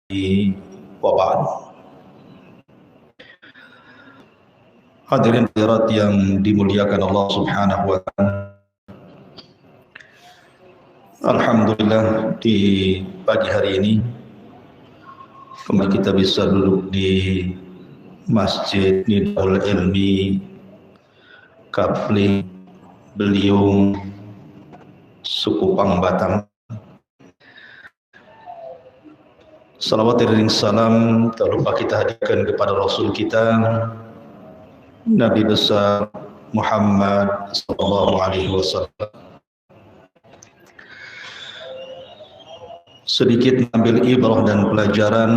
wa ba'd. Hadirin hadirat yang dimuliakan Allah Subhanahu wa taala. Alhamdulillah, di pagi hari ini kembali kita bisa duduk di Masjid Nidahul Ilmi Kapling Beliung, suku Pangbatang. Salawat dan salam tak lupa kita hadirkan kepada Rasul kita, Nabi besar Muhammad sallallahu alaihi wasallam. Sedikit mengambil ibrah dan pelajaran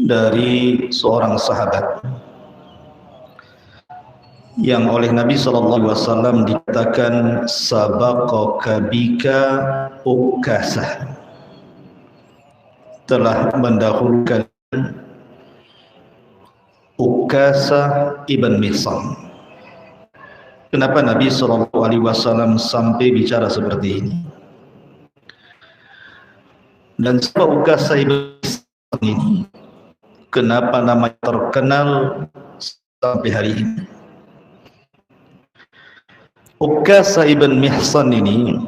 dari seorang sahabat yang oleh Nabi sallallahu alaihi wasallam dikatakan sabaqaka bika Ukasah, telah mendahulukan Ukasah ibn Mihsan. Kenapa Nabi SAW sampai bicara seperti ini? Dan sebab Ukasah ibn Mihsan ini, kenapa namanya terkenal sampai hari ini? Ukasah ibn Mihsan ini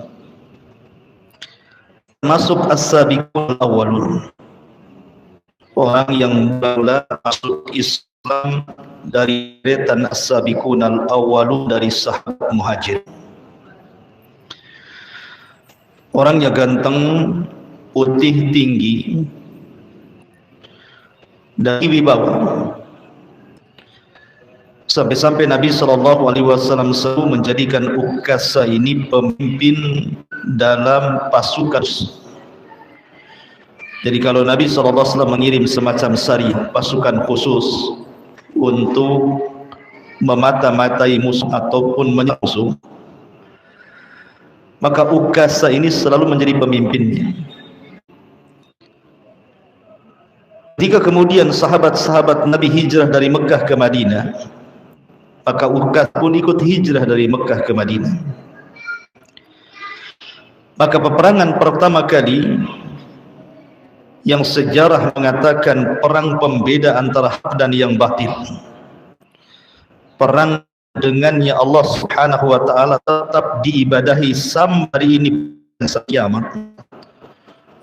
masuk as-sabiqul awwalun, orang yang mula masuk Islam dari deretan as-sabiqunal awwalun, dari sahabat muhajir. Orangnya ganteng, putih, tinggi, dan wibawa. Sampai-sampai Nabi SAW selalu menjadikan Ukasah ini pemimpin dalam pasukan. Jadi kalau Nabi SAW mengirim semacam sariyah, pasukan khusus untuk memata-matai musuh ataupun menyerang musuh, maka Ukasah ini selalu menjadi pemimpinnya. Ketika kemudian sahabat-sahabat Nabi hijrah dari Mekah ke Madinah, maka Ukasah pun ikut hijrah dari Mekah ke Madinah. Maka peperangan pertama kali yang sejarah mengatakan perang pembeda antara hak dan yang batil, perang dengannya Allah Subhanahu wa taala tetap diibadahi sampai hari ini sampai kiamat,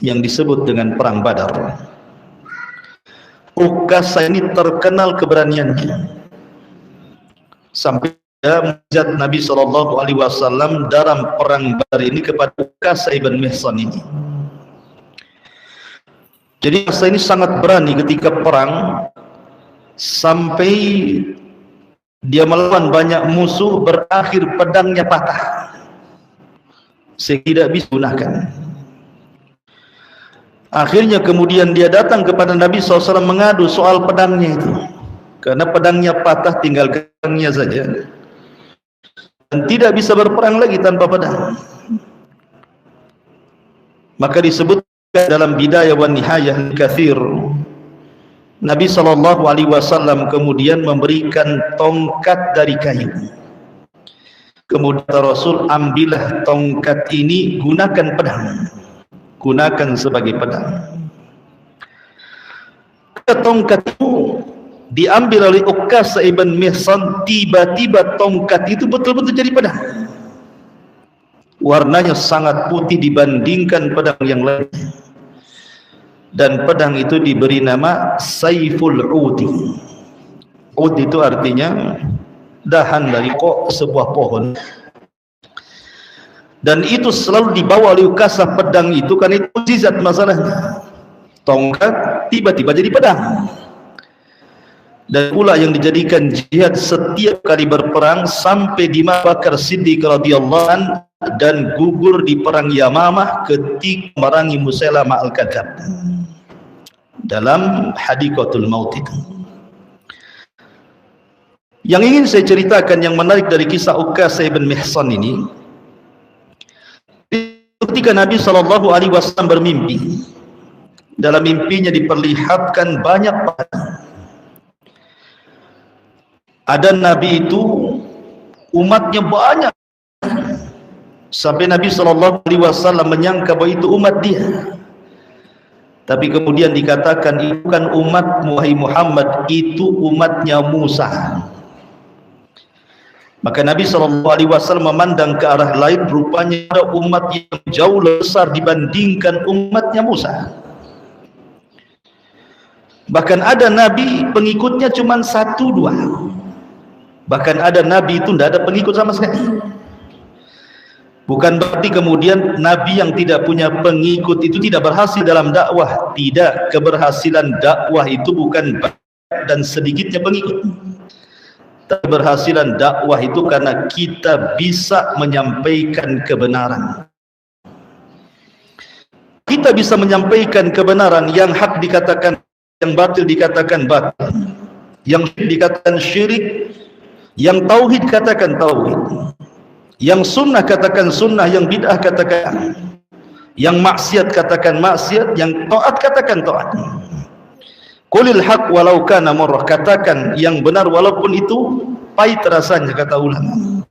yang disebut dengan perang Badar. Ukasah ini terkenal keberaniannya, sampai munajat Nabi SAW dalam perang Badar ini kepada Ukasah ibn Mihsan ini. Jadi Ukasah ini sangat berani ketika perang, sampai dia melawan banyak musuh, berakhir pedangnya patah sehingga tidak bisa digunakan. Akhirnya kemudian dia datang kepada Nabi SAW mengadu soal pedangnya itu, karena pedangnya patah, tinggal genggamnya saja dan tidak bisa berperang lagi tanpa pedang. Maka disebut dalam Bidayah wa Nihayah Katsir, Nabi SAW kemudian memberikan tongkat dari kayu. Kemudian Rasul, ambillah tongkat ini, gunakan pedang, gunakan sebagai pedang. Tongkat itu diambil oleh Ukasah ibn Mihsan, tiba-tiba tongkat itu betul-betul jadi pedang. Warnanya sangat putih dibandingkan pedang yang lain, dan pedang itu diberi nama Saiful Udi. Ud itu artinya dahan dari sebuah pohon, dan itu selalu dibawa oleh Ukasah pedang itu karena itu mukjizat masalahnya. Tongkat tiba-tiba jadi pedang. Dan pula yang dijadikan jihad setiap kali berperang, sampai di Abu Bakar Siddiq radhiyallahu anhu dan gugur di perang Yamamah ketika memerangi Musailamah al-Kadzab dalam Hadikatul Maut itu. Yang ingin saya ceritakan yang menarik dari kisah Ukasah ibn Mihsan ini, ketika Nabi SAW bermimpi, dalam mimpinya diperlihatkan banyak pedang. Ada Nabi itu umatnya banyak, sampai Nabi SAW menyangka bahwa itu umat dia. Tapi kemudian dikatakan itu kan umatmu wahai Muhammad, itu umatnya Musa. Maka Nabi SAW memandang ke arah lain, rupanya ada umat yang jauh lebih besar dibandingkan umatnya Musa. Bahkan ada Nabi pengikutnya cuma 1-2. Bahkan ada Nabi itu tidak ada pengikut sama sekali. Bukan berarti kemudian Nabi yang tidak punya pengikut itu tidak berhasil dalam dakwah. Tidak, keberhasilan dakwah itu bukan dan sedikitnya pengikut. Keberhasilan dakwah itu karena kita bisa menyampaikan kebenaran. Kita bisa menyampaikan kebenaran, yang hak dikatakan, yang batil dikatakan batil, yang syirik dikatakan syirik, yang tauhid katakan tauhid, yang sunnah katakan sunnah, yang bid'ah katakan, yang maksiat katakan maksiat, yang taat katakan taat. Qulil haq walau kana murrah, katakan yang benar walaupun itu pahit rasanya, kata ulama.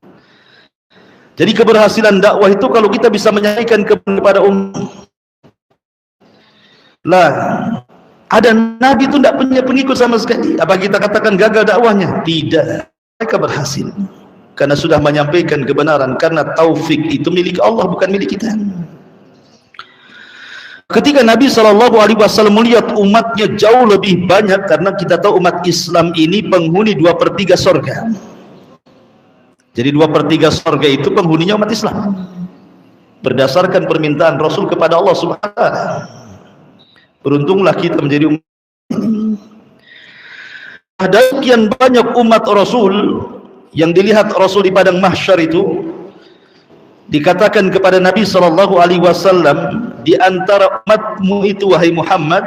Jadi keberhasilan dakwah itu kalau kita bisa menyampaikan kepada umat. Lah, ada Nabi itu tidak punya pengikut sama sekali. Apa kita katakan gagal dakwahnya? Tidak. Mereka berhasil karena sudah menyampaikan kebenaran, karena taufik itu milik Allah, bukan milik kita. Ketika Nabi SAW melihat umatnya jauh lebih banyak, karena kita tahu umat Islam ini penghuni 2/3 surga. Jadi 2/3 surga itu penghuninya umat Islam, berdasarkan permintaan Rasul kepada Allah Subhanahu wa Ta'ala. Beruntunglah kita menjadi umat. Ada sekian banyak umat Rasul yang dilihat Rasul di padang mahsyar itu. Dikatakan kepada Nabi SAW, di antara umatmu itu wahai Muhammad,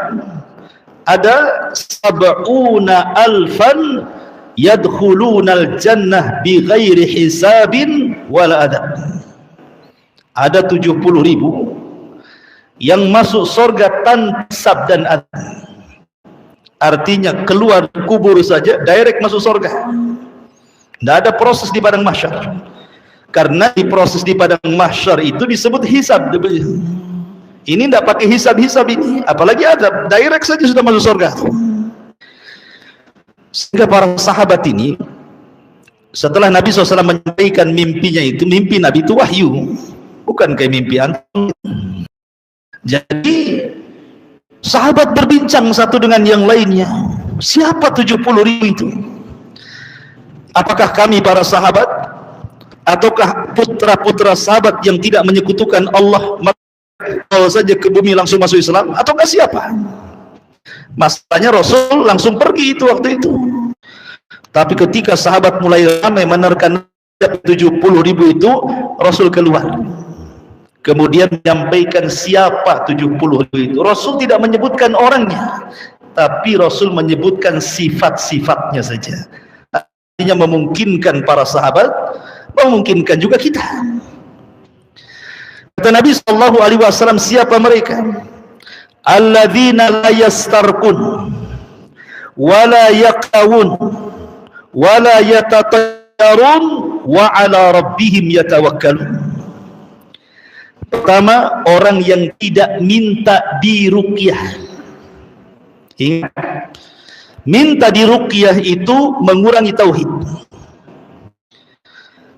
ada 70,000 yadkhulunal jannah bi ghairi hisabin wala adab. Ada 70.000 yang masuk surga tanpa hisab dan adab. Artinya keluar kubur saja direct masuk surga. Tidak ada proses di padang mahsyar. Karena di proses di padang mahsyar itu disebut hisab. Ini tidak pakai hisab-hisab ini, apalagi adab, direct saja sudah masuk surga. Sehingga para sahabat ini, setelah Nabi SAW menyampaikan mimpinya itu, mimpi Nabi itu wahyu, bukan kayak mimpi antum. Jadi sahabat berbincang satu dengan yang lainnya, siapa 70.000 itu? Apakah kami para sahabat, ataukah putra-putra sahabat yang tidak menyekutukan Allah kalau saja ke bumi langsung masuk Islam, ataukah siapa? Masalahnya Rasul langsung pergi itu waktu itu. Tapi ketika sahabat mulai ramai menerkan 70.000 itu, Rasul keluar. Kemudian menyampaikan siapa 70.000 itu. Rasul tidak menyebutkan orangnya, tapi Rasul menyebutkan sifat-sifatnya saja. Artinya memungkinkan para sahabat, memungkinkan juga kita. Kata Nabi SAW, siapa mereka? Alladzina la yastarqun wa la yaqawun wa la yatatayyarun wa ala rabbihim yatawakkalun. Pertama, orang yang tidak minta diruqyah. Ingat, minta diruqyah itu mengurangi tauhid.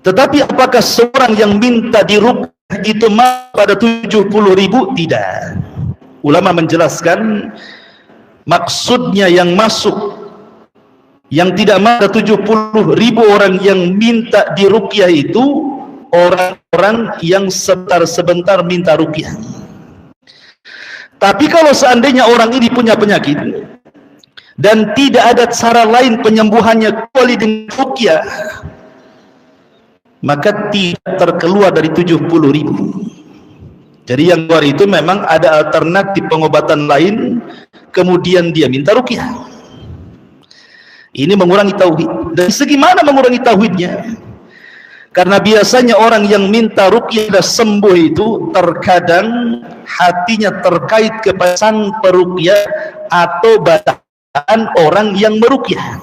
Tetapi apakah seorang yang minta diruqyah itu pada 70.000? Tidak. Ulama menjelaskan maksudnya yang masuk, yang tidak ada 70.000 orang yang minta diruqyah itu orang-orang yang sebentar-sebentar minta ruqyah. Tapi kalau seandainya orang ini punya penyakit dan tidak ada cara lain penyembuhannya kecuali dengan ruqyah, maka tidak terkeluar dari 70.000. Jadi yang luar itu memang ada alternatif pengobatan lain, kemudian dia minta ruqyah. Ini mengurangi tauhid. Dan segi mana mengurangi tauhidnya? Karena biasanya orang yang minta ruqyah dan sembuh itu terkadang hatinya terkait kepada sang peruqyah atau bacaan orang yang meruqyah.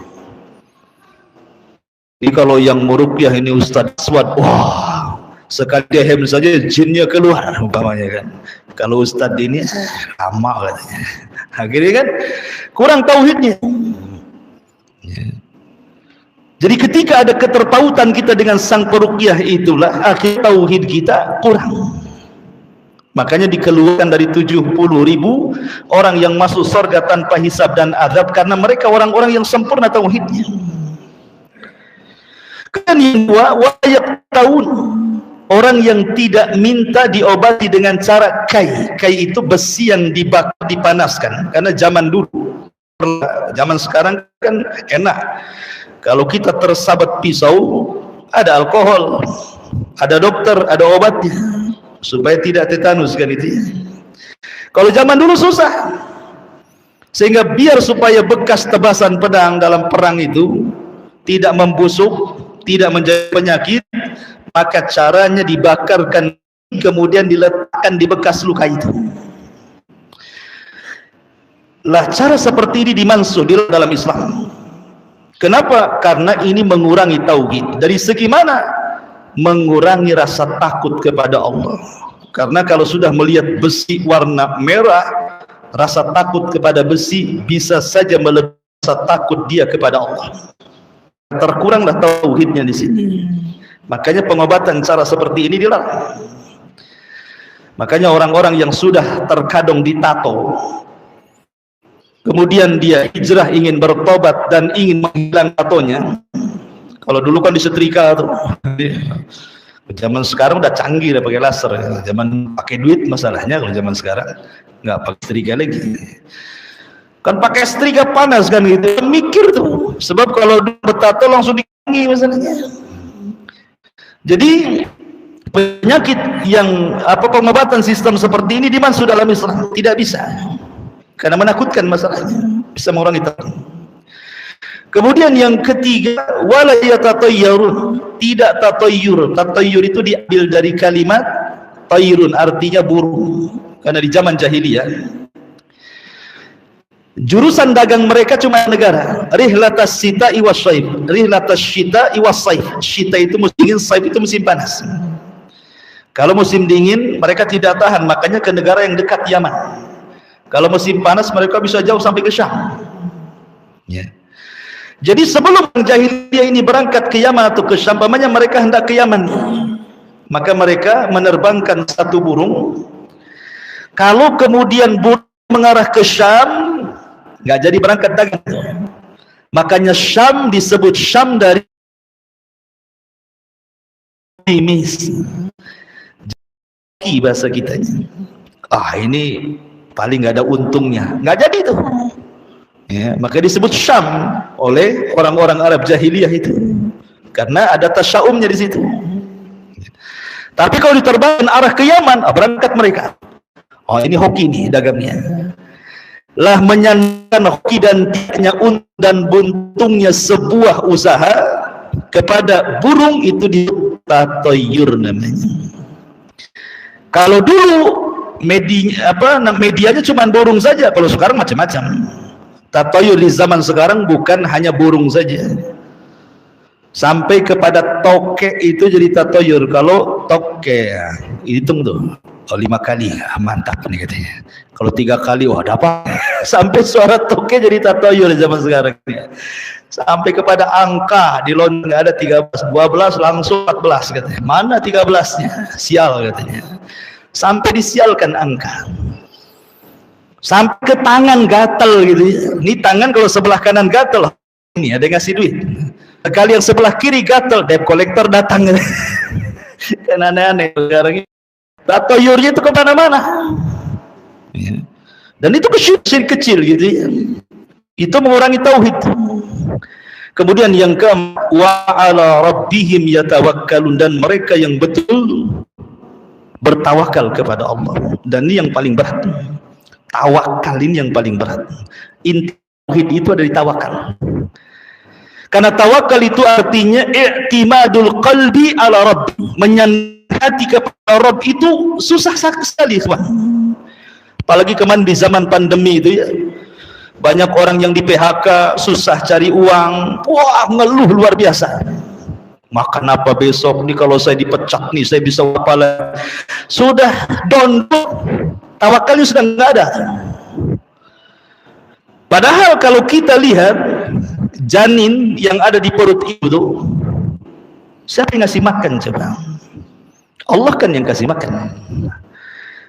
Jadi kalau yang meruqyah ini Ustaz Aswad, wah, sekali dehem saja jinnya keluar umpamanya kan. Kalau ustadz ini lama katanya, akhirnya kan kurang tauhidnya. Jadi ketika ada keterpautan kita dengan sang peruqyah, itulah akhir tauhid kita kurang. Makanya dikeluarkan dari 70.000 orang yang masuk surga tanpa hisab dan azab, karena mereka orang-orang yang sempurna tauhidnya. Kemudian yang kedua, wayak tahun, orang yang tidak minta diobati dengan cara kai. Kai itu besi yang dibakar, dipanaskan. Karena zaman dulu, zaman sekarang kan enak. Kalau kita tersabat pisau, ada alkohol, ada dokter, ada obatnya, supaya tidak tetanus kan itu. Kalau zaman dulu susah, sehingga biar supaya bekas tebasan pedang dalam perang itu tidak membusuk, tidak menjadi penyakit, maka caranya dibakarkan, kemudian diletakkan di bekas luka itu. Lah cara seperti ini dimansuh di dalam Islam. Kenapa? Karena ini mengurangi tauhid. Dari segi mana? Mengurangi rasa takut kepada Allah. Karena kalau sudah melihat besi warna merah, rasa takut kepada besi bisa saja melebihi rasa takut dia kepada Allah. Terkuranglah tauhidnya di sini. Makanya pengobatan cara seperti ini dilarang. Makanya orang-orang yang sudah terkadang ditato, kemudian dia hijrah ingin bertobat dan ingin menghilang tatonya. Kalau dulu kan disetrika tuh. Zaman sekarang udah canggih, udah pakai laser. Zaman pakai duit masalahnya, kalau zaman sekarang nggak pakai setrika lagi. Kan pakai setrika panas kan gitu. Mikir tuh. Sebab kalau bertato langsung dikangi masalahnya. Jadi penyakit yang pengobatan sistem seperti ini dimansuh dalam Islam tidak bisa. Karena menakutkan masalahnya, bisa mengurangi takut. Kemudian yang ketiga, wala yatatayyarun, tidak tatayyur. Tatayyur itu diambil dari kalimat tayrun, artinya burung. Karena di zaman jahiliyah jurusan dagang mereka cuma negara. Rihlatas sita'i wassaif. Rihlatas syita'i wassaif. Syita itu musim dingin, saif itu musim panas. Kalau musim dingin mereka tidak tahan, makanya ke negara yang dekat Yaman. Kalau musim panas mereka bisa jauh sampai ke Syam. Ya. Jadi sebelum jahiliyah ini berangkat ke Yaman atau ke Syam, pamannya mereka hendak ke Yaman, maka mereka menerbangkan satu burung. Kalau kemudian burung mengarah ke Syam, nggak jadi berangkat dagang. Makanya Syam disebut Syam dari mimis, bahasa kitanya. Ini paling nggak ada untungnya, nggak jadi tuh. Ya, maka disebut Syam oleh orang-orang Arab jahiliyah itu, karena ada tasyaumnya di situ. Tapi kalau diterbangkan arah ke Yaman, berangkat mereka. Ini hoki nih dagangnya. Lah menyandarkan hoki dan tidaknya untung dan buntungnya sebuah usaha kepada burung itu ditatayyur namanya. Kalau dulu medianya cuma burung saja, kalau sekarang macam-macam. Tatayyur di zaman sekarang bukan hanya burung saja, sampai kepada toke itu jadi tatayyur. Kalau toke ya, hitung tuh 5 kali, mantap nih katanya. Kalau 3 kali, wah dapat. Sampai suara toke jadi tatayyur di zaman sekarang. Sampai kepada angka di London ada 13, 12 langsung 14 katanya. Mana 13-nya? Sial katanya. Sampai disialkan angka. Sampai ke tangan gatel gitu ya. Ini tangan kalau sebelah kanan gatel, ini ada yang ngasih duit. Sekali yang sebelah kiri gatel, debt collector datang. Kan aneh-aneh sekarang ini. Tatayyurnya itu kemana-mana. Ya. Dan itu kecil gitu ya. Itu mengurangi tauhid. Kemudian yang keempat, wa ala rabbihim yatawakkalun, dan mereka yang betul bertawakal kepada Allah. Dan ini yang paling berat. Tawakal ini yang paling berat. Inti tauhid itu ada di tawakal. Karena tawakal itu artinya i'timadul qalbi ala rabb, menyandar hati kepada Rabb itu susah sekali, teman. Apalagi kemarin di zaman pandemi itu ya, banyak orang yang di PHK, susah cari uang, wah ngeluh luar biasa. Makan apa besok nih, kalau saya dipecat nih saya bisa apa lagi. Sudah down, tawakalnya sudah nggak ada. Padahal kalau kita lihat janin yang ada di perut ibu itu, siapa yang ngasih makan coba? Allah kan yang kasih makan.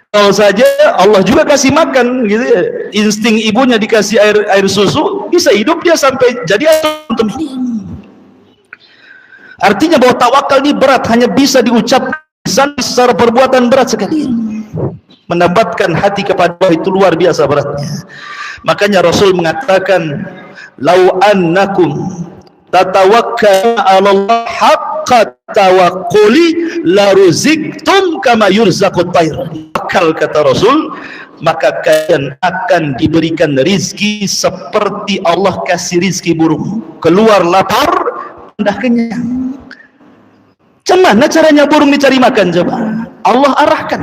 Kalau saja Allah juga kasih makan gitu ya. Insting ibunya dikasih air susu, bisa hidup dia sampai jadi antum ini. Artinya bahwa tawakal ini berat, hanya bisa diucapkan secara perbuatan berat sekali. Mendapatkan hati kepada Allah itu luar biasa beratnya. Makanya Rasul mengatakan, "Lau annakum tatawakkaluna 'ala Allah haqqa tawakkuli la ruziktum kama yurzaqut tayr." Akal, kata Rasul, maka kalian akan diberikan rizki seperti Allah kasih rizki burung. Keluar lapar, pindah kenyang. Gimana caranya burung dicari makan coba? Allah arahkan.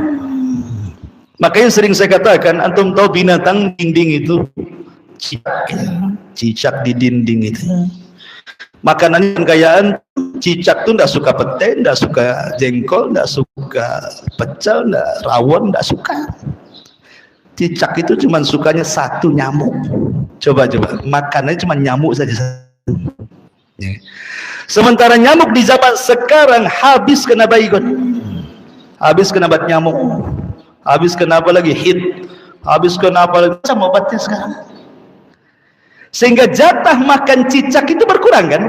Makanya sering saya katakan, antum tahu binatang dinding itu cicak di dinding itu. Makanan kekayaan cicak tuh nggak suka pete, nggak suka jengkol, nggak suka pecel, nggak rawon, nggak suka. Cicak itu cuma sukanya satu, nyamuk. Coba makanannya cuma nyamuk saja. Sementara nyamuk di zaman sekarang habis kena baygon, habis kena bat nyamuk, habis kena apa lagi, hit, habis kena apa lagi, macam obatnya sekarang. Sehingga jatah makan cicak itu berkurang kan.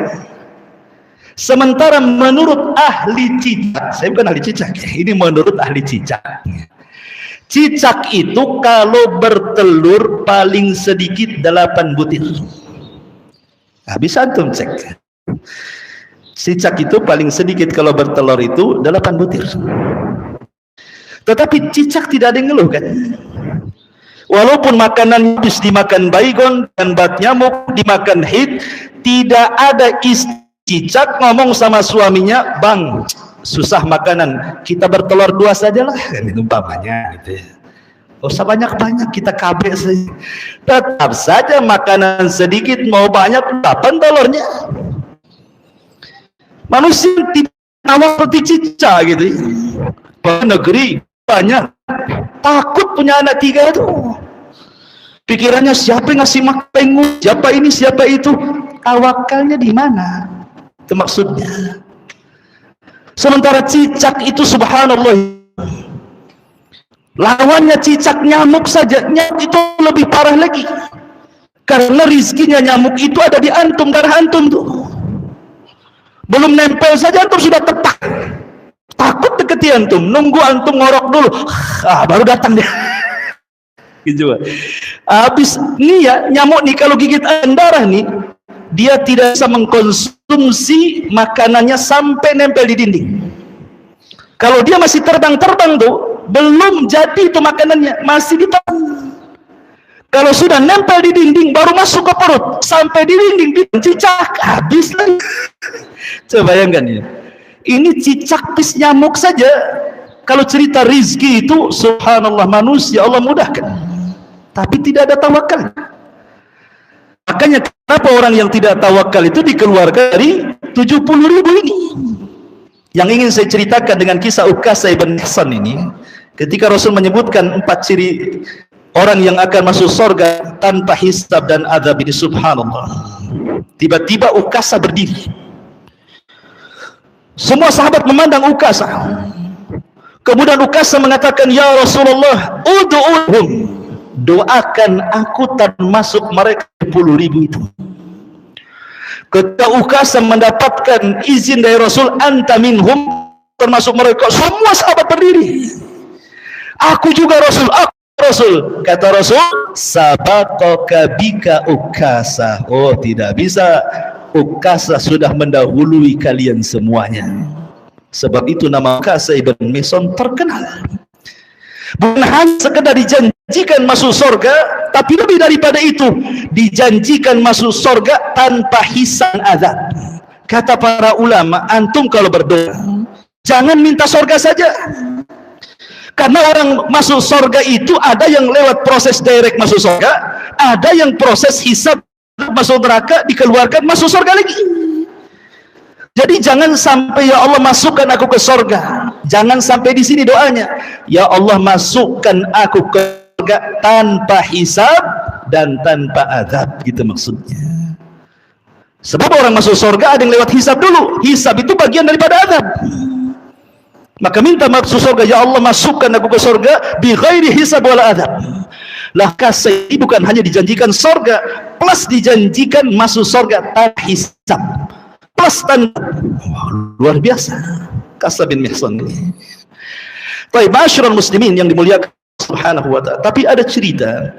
Sementara menurut ahli cicak, saya bukan ahli cicak ya, ini menurut ahli cicak, cicak itu kalau bertelur paling sedikit 8 butir. Nah, bisa antum cek, cicak itu paling sedikit kalau bertelur itu 8 butir. Tetapi cicak tidak ada yang ngeluh kan. Walaupun makanan habis dimakan baygon dan bat nyamuk, dimakan hit, tidak ada istri cicak ngomong sama suaminya, "Bang, susah makanan, kita bertelur 2 sajalah," kan itu umpamanya gitu ya. Gak usah banyak-banyak, kita KB saja. Tetap saja makanan sedikit mau banyak, 8 telurnya. Manusia tidak sama seperti cicak gitu ya. Negeri banyak, takut punya anak 3 itu. Pikirannya siapa yang ngasih makan, siapa ini, siapa itu. Tawakalnya di mana? Itu maksudnya. Sementara cicak itu subhanallah, lawannya cicak nyamuk saja. Nyamuk itu lebih parah lagi, karena rizkinya nyamuk itu ada di antum, darah antum tuh. Belum nempel saja antum sudah tepak. Takut deketi antum, nunggu antum ngorok dulu, baru datang dia. Gitu. Habis nih ya, nyamuk nih kalau gigit darah nih, dia tidak bisa mengkonsumsi makanannya sampai nempel di dinding. Kalau dia masih terbang-terbang tuh, belum jadi itu makanannya, masih di tangan. Kalau sudah nempel di dinding, baru masuk ke perut, sampai di dinding, di cicak, habis lagi. Coba bayangkan ya, ini cicak pis nyamuk saja. Kalau cerita rizki itu, subhanallah, manusia Allah mudahkan, tapi tidak ada tawakal. Makanya kenapa orang yang tidak tawakal itu dikeluarkan dari 70.000 ini. Yang ingin saya ceritakan dengan kisah Ukasah ibn Hasan ini, ketika Rasul menyebutkan 4 ciri orang yang akan masuk surga tanpa hisab dan azab ini, subhanallah. Tiba-tiba Ukasah berdiri. Semua sahabat memandang Ukasah. Kemudian Ukasah mengatakan, "Ya Rasulullah, ud'uhum, doakan aku termasuk mereka 10.000 itu." Ketika Ukasah mendapatkan izin dari Rasul, "Anta minhum," termasuk mereka, semua sahabat berdiri. "Aku juga Rasul, aku Rasul." Kata Rasul, "Sabaqaka bika Ukasah." Oh, tidak bisa, Ukasah sudah mendahului kalian semuanya. Sebab itu nama Ukasah ibn Mihsan terkenal. Bukan hanya sekedar dijanjikan masuk surga, tapi lebih daripada itu, dijanjikan masuk surga tanpa hisab azab. Kata para ulama, antum kalau berdoa, jangan minta surga saja. Karena orang masuk surga itu ada yang lewat proses direct masuk surga, ada yang proses hisab masuk neraka, dikeluarkan masuk surga lagi. Jadi jangan sampai ya Allah masukkan aku ke surga. Jangan sampai di sini doanya. Ya Allah masukkan aku ke surga tanpa hisab dan tanpa azab, gitu maksudnya. Sebab orang masuk surga ada yang lewat hisab dulu. Hisab itu bagian daripada azab. Maka minta masuk surga, ya Allah masukkan aku ke surga bi ghairi hisab wala azab. Lah kasih bukan hanya dijanjikan surga, plus dijanjikan masuk surga tanpa hisab, plus tanpa. Luar biasa Kasab bin Mihsan ini. Baik, masyarul muslimin yang dimuliakan Subhanahu wa ta'ala. Tapi ada cerita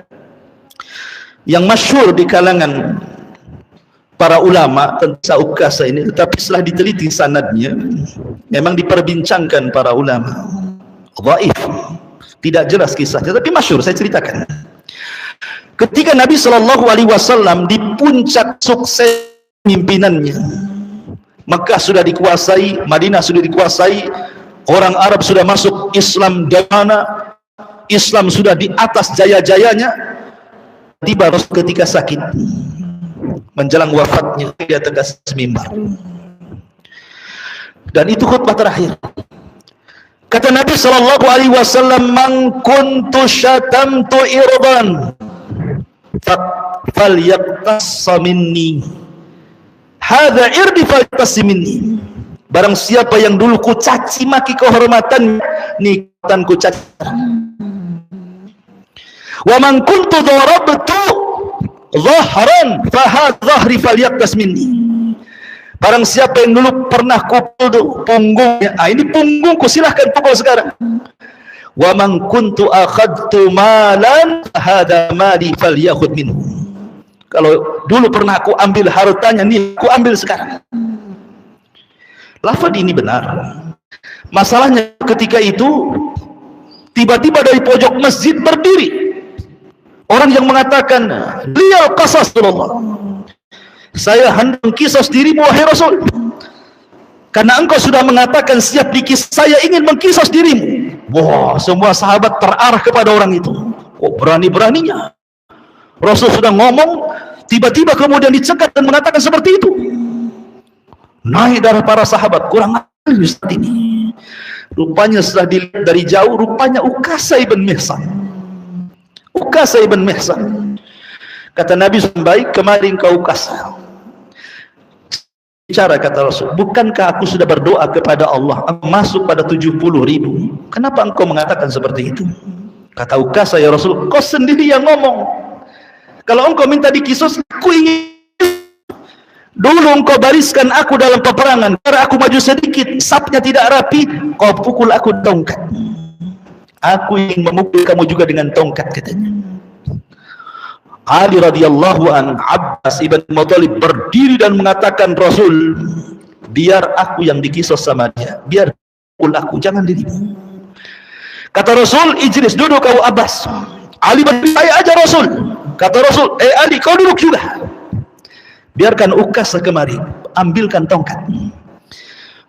yang masyhur di kalangan para ulama tentang Ukasha ini, tetapi setelah diteliti sanadnya memang diperbincangkan para ulama. Dhaif, tidak jelas kisahnya, tapi masyhur, saya ceritakan. Ketika Nabi SAW di puncak sukses pimpinannya, Mekah sudah dikuasai, Madinah sudah dikuasai, orang Arab sudah masuk Islam di mana, Islam sudah di atas jaya-jayanya. Tiba Rasul ketika sakit, menjelang wafatnya, dia tegas mimbar, dan itu khutbah terakhir. Kata Nabi SAW, "Man kuntu syatamtu irban falyaqtassa minni, hadza irdi falyaqtassa minni." Barang siapa yang dulu ku caci maki kehormatan, nikmatan ku caci. Wa man kuntu darabtu dhahran fahadha dhahri falyaqtas minni. Barang siapa yang dulu pernah kupukul punggungnya, ini punggungku, silahkan pukul sekarang. Wa man kuntu akhadtu malan fahadha mali falyakhudh minhu. Kalau dulu pernah aku ambil hartanya, nih aku ambil sekarang. Lafaz ini benar. Masalahnya ketika itu tiba-tiba dari pojok masjid berdiri orang yang mengatakan, "Liyal qasas Rasulullah." Saya hendak mengkisos dirimu wahai Rasul, karena engkau sudah mengatakan siap dikis, saya ingin mengkisos dirimu. Wah, semua sahabat terarah kepada orang itu. Oh, berani-beraninya Rasul sudah ngomong, tiba-tiba kemudian dicegat dan mengatakan seperti itu. Naik darah para sahabat, kurang ajar Ustaz ini. Rupanya setelah dilihat dari jauh, rupanya Ukasha ibn Mihsan. Ukasha ibn Mihsan. Kata Nabi SAW, "Baik, kemari engkau Ukasha." Bicara, kata Rasul, "Bukankah aku sudah berdoa kepada Allah, aku masuk pada 70.000? Kenapa engkau mengatakan seperti itu?" Kata Ukasha, "Ya Rasul, kau sendiri yang ngomong. Kalau engkau minta dikisos, aku ingin. Dulu engkau bariskan aku dalam peperangan, karena aku maju sedikit, sapnya tidak rapi, kau pukul aku tongkat. Aku ingin memukul kamu juga dengan tongkat," katanya. Ali radhiyallahu an, Abbas ibn Muttalib berdiri dan mengatakan, "Rasul, biar aku yang dikisos sama dia, biar pukul aku, jangan dirimu." Kata Rasul, "Ijlis, duduk kau Abbas." Ali berdiri, "Saya aja Rasul." Kata Rasul, Ali, kau duduk juga. Biarkan Ukasha kemari, ambilkan tongkat."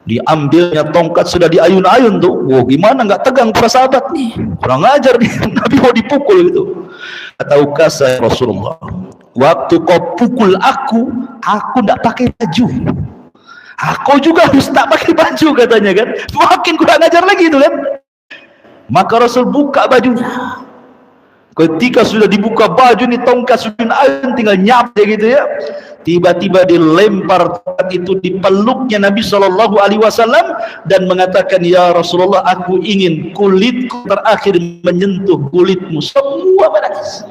Diambilnya tongkat, sudah diayun-ayun tuh. Wah, gimana nggak tegang para sahabat nih, kurang ajar nih. Nabi mau dipukul gitu. Kata Ukasha, "Rasulullah, waktu kau pukul aku nggak pakai baju. Aku juga harus tak pakai baju," katanya kan. Makin kurang ajar lagi itu kan. Maka Rasul buka bajunya. Ketika sudah dibuka baju nih, tongkat sudah ayun, tinggal nyap gitu ya. Tiba-tiba dilempar tongkat itu di peluknya Nabi SAW dan mengatakan, "Ya Rasulullah, aku ingin kulitku terakhir menyentuh kulitmu." Semua menangis.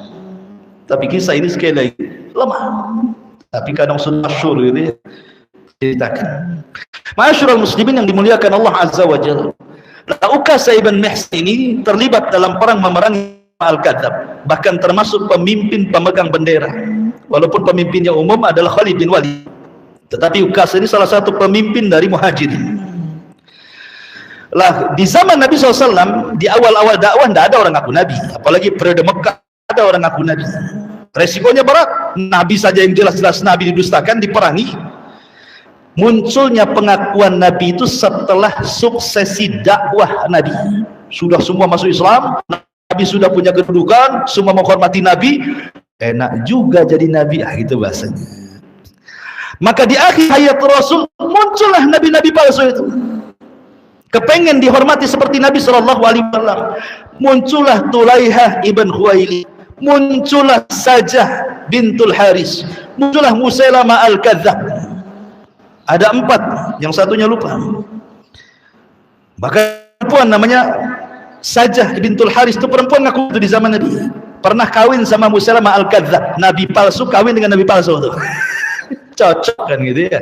Tapi kisah ini sekali lagi lemah, tapi kadang sudah masyhur gitu ya, ceritakan. Masyarul muslimin yang dimuliakan Allah Azza wa Jalla. Ukasha ibn Mihsan ini terlibat dalam perang memerangi Al-Kadzab, bahkan termasuk pemimpin pemegang bendera, walaupun pemimpinnya umum adalah Khalid bin Walid, tetapi Ukasha ini salah satu pemimpin dari Muhajirin. Lah, di zaman Nabi SAW, di awal-awal dakwah tidak ada orang ngaku Nabi, apalagi periode Mekah ada orang ngaku Nabi. Resikonya berat. Nabi saja yang jelas-jelas Nabi didustakan, diperangi. Munculnya pengakuan Nabi itu setelah suksesi dakwah Nabi. Sudah semua masuk Islam, Nabi sudah punya kedudukan, semua menghormati Nabi, enak juga jadi Nabi, gitu bahasanya. Maka di akhir hayat Rasul muncullah nabi-nabi palsu itu. Kepengen dihormati seperti Nabi SAW. Muncullah Tulaihah ibn Khuwailid, muncullah Sajah bintul Haris, muncullah Musailamah al-Kadzdzab. Ada 4, yang satunya lupa. Maka perempuan namanya Sajah bintul Haris itu perempuan ngaku di zaman Nabi. Pernah kawin sama Musailamah al-Kadzdzab, nabi palsu kawin dengan nabi palsu tuh. Cocok kan gitu ya.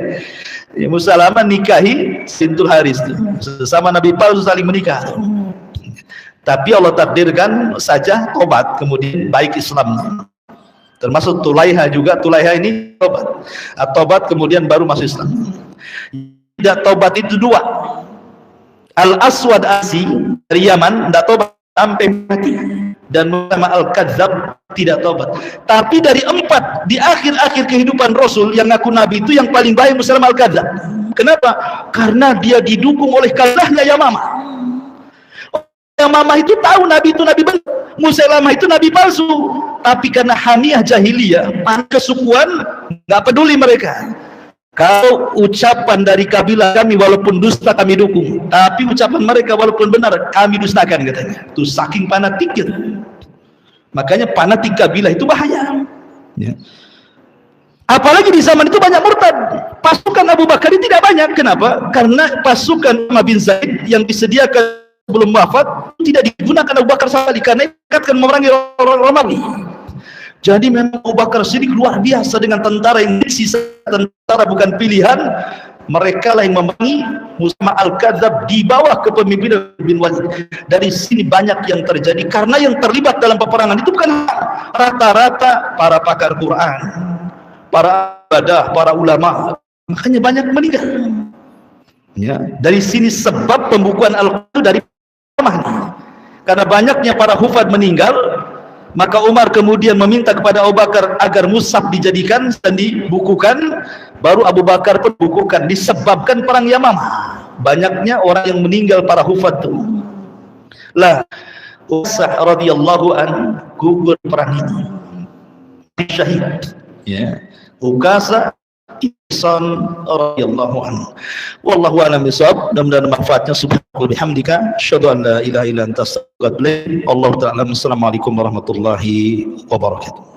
Ya, Musailamah nikahi bintul Haris tuh. Sama nabi palsu saling menikah tuh. Tapi Allah takdirkan saja tobat, kemudian baik Islam. Termasuk Tulaiha juga. Tulaiha ini tobat. Tobat kemudian baru masuk Islam. Tidak tobat itu 2. Al-Aswad Asi dari Yaman tidak tobat sampai mati, dan Musailamah al-Kadzdzab tidak tobat. Tapi dari 4 di akhir-akhir kehidupan Rasul yang ngaku nabi itu yang paling baik Musailamah al-Kadzdzab. Kenapa? Karena dia didukung oleh kalahnya Yamamah. Yamamah itu tahu nabi itu nabi benar, Musailamah itu nabi palsu. Tapi karena hamiah jahiliyah, kesukuan, nggak peduli mereka. Kalau ucapan dari kabilah kami walaupun dusta kami dukung, tapi ucapan mereka walaupun benar kami dustakan, katanya. Itu saking fanatiknya. Makanya fanatik kabilah itu bahaya. Ya. Apalagi di zaman itu banyak murtad. Pasukan Abu Bakar ini tidak banyak. Kenapa? Karena pasukan Umar bin Zaid yang disediakan belum wafat tidak digunakan Abu Bakar sekali, karena ikatkan memerangi Romawi. Jadi memang Abu Bakar Siddiq luar biasa dengan tentara yang sisa tentara bukan pilihan. Mereka lah yang memerangi Musailamah al-Kadzdzab di bawah kepemimpinan bin Walid. Dari sini banyak yang terjadi karena yang terlibat dalam peperangan itu bukan rata-rata para pakar Quran, para ibadah, para ulama. Makanya banyak meninggal. Ya, dari sini sebab pembukuan Al-Quran dari karena banyaknya para hufad meninggal, maka Umar kemudian meminta kepada Abu Bakar agar mushaf dijadikan dan dibukukan. Baru Abu Bakar pun bukukan, disebabkan perang Yamamah. Banyaknya orang yang meninggal para hufad itu. Lah, Ukasah radhiyallahu an gugur perang itu, syahid. Ya, Ukasah Ihsan radhiyallahu anhu. Wallahu a'lam bishawab. Mudah-mudahan manfaatnya. Subhanallah bihamdika asyhadu an la ilaha illa anta astaghfiruka wa atubu ilaik. Allahu ta'ala. Assalamualaikum warahmatullahi wabarakatuh.